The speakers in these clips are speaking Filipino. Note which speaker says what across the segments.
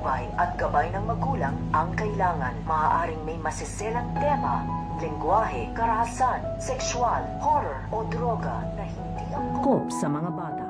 Speaker 1: suporta-subaybay at gabay ng magulang ang kailangan. Maaaring may masiselang tema, lengguwahe, karahasan, sexual, horror o droga na hindi angkop sa mga bata.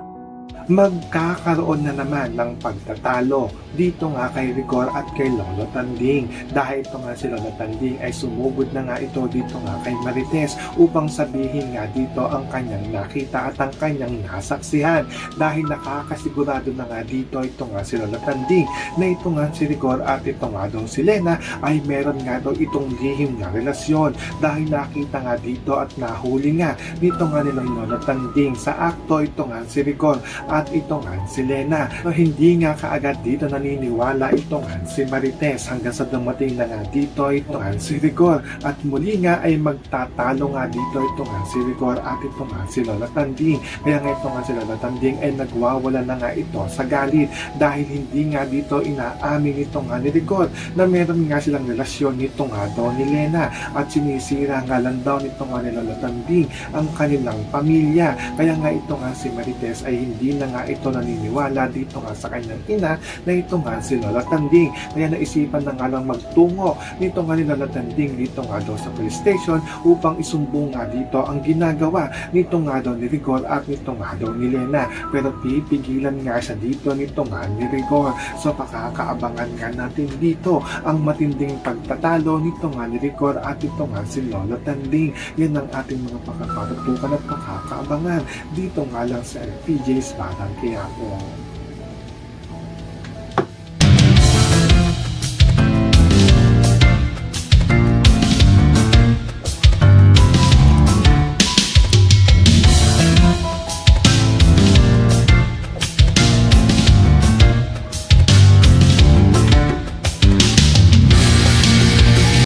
Speaker 2: Magkakaroon na naman ng pagtatalo dito nga kay Rigor at kay Lolo Tanding, dahil ito nga si Lolo Tanding ay sumugod na nga ito dito nga kay Marites upang sabihin nga dito ang kanyang nakita at ang kanyang nasaksihan, dahil nakakasigurado na nga dito ito nga si Lolo Tanding na ito nga si Rigor at ito nga daw si Lena ay meron nga daw itong lihim na relasyon, dahil nakita nga dito at nahuli nga dito nga nila Lolo Tanding sa akto ito nga si Rigor at ito nga si Lena. So, hindi nga kaagad dito naniniwala ito nga si Marites hanggang sa dumating na nga dito ito nga si Rigor, at muli nga ay magtatalo nga dito ito nga si Rigor at ito nga si Lola Tanding. Kaya nga ito nga si Lola Tanding ay nagwawala na nga ito sa galit, dahil hindi nga dito inaamin ito nga ni Rigor na meron nga silang relasyon nito nga daw ni Lena, at sinisira nga lang daw nito nga ni Lola Tanding ang kanilang pamilya. Kaya nga ito nga si Marites ay hindi na nga ito naniniwala dito nga sa kanyang ina na ito nga si Lola Tanding. Kaya naisipan na nga lang magtungo nito nga ni Lola Tanding dito nga daw sa police station upang isumbong nga dito ang ginagawa nito nga daw ni Rigor at nito nga daw ni Lena. Pero pipigilan nga siya dito nito nga ni Rigor. So pakakaabangan nga natin dito ang matinding pagtatalo nito nga ni Rigor at ito nga si Lola Tanding. Yan ang ating mga pakakatutukan at pakakaabangan dito nga lang sa FPJ's Batang Quiapo.